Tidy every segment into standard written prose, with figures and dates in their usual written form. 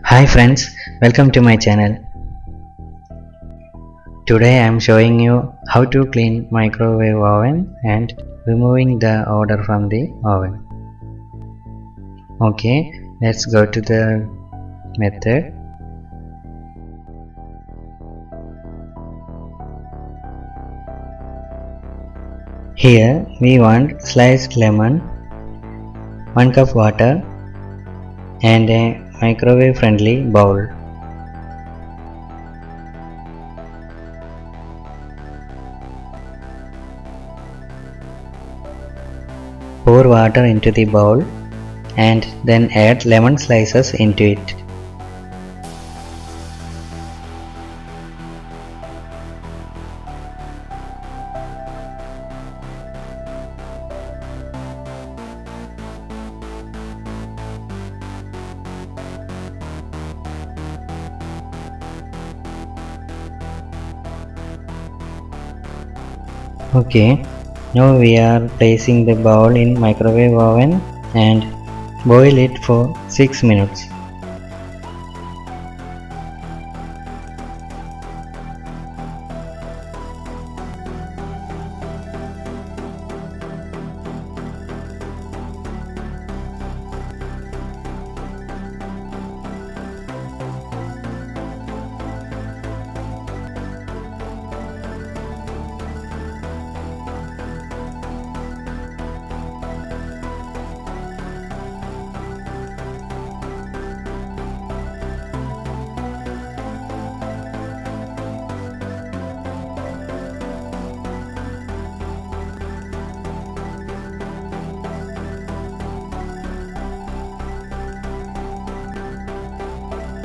Hi friends, welcome to my channel. Today I am showing you how to clean microwave oven and removing the odor from the oven. Okay, let's go to the method. Here we want sliced lemon, 1 cup water and a microwave friendly bowl. Pour water into the bowl and then add lemon slices into it. Okay, now we are placing the bowl in microwave oven and boil it for 6 minutes.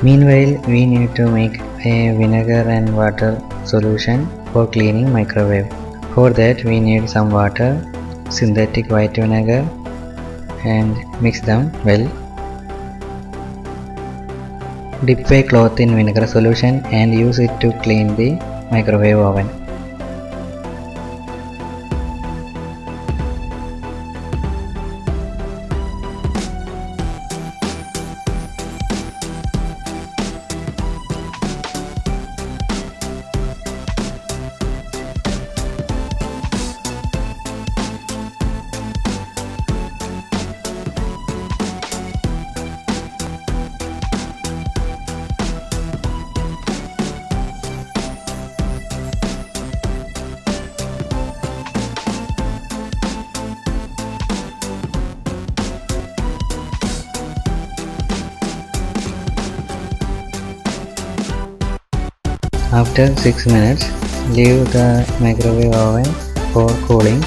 Meanwhile, we need to make a vinegar and water solution for cleaning microwave. For that, we need some water, synthetic white vinegar, and mix them well. Dip a cloth in vinegar solution and use it to clean the microwave oven. After 6 minutes, leave the microwave oven for cooling.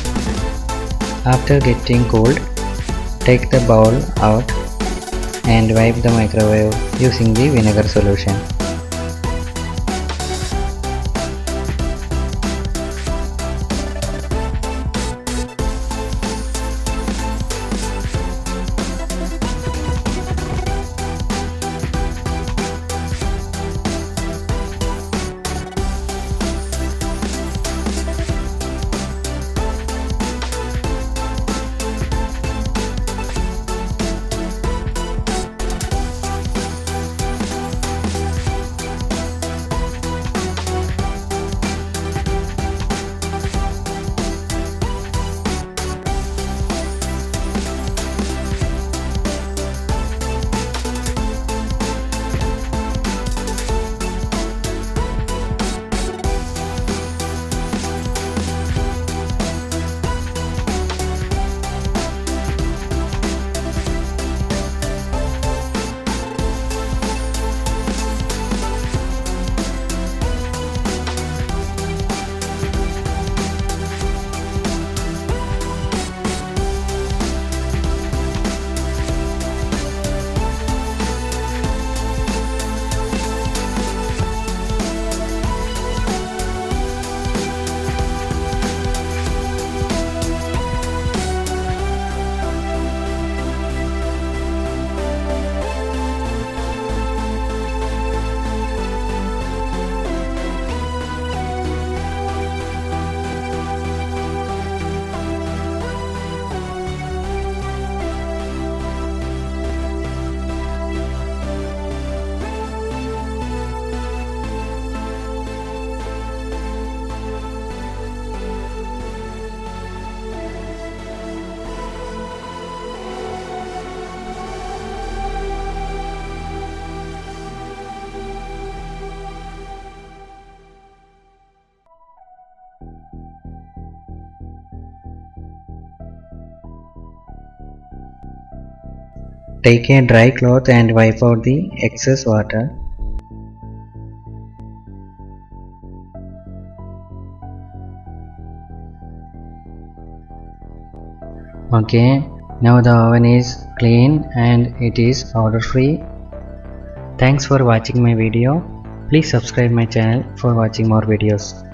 After getting cooled, take the bowl out and wipe the microwave using the vinegar solution. Take a dry cloth and wipe out the excess water. Okay, now the oven is clean and it is odor free. Thanks for watching my video. Please subscribe my channel for watching more videos.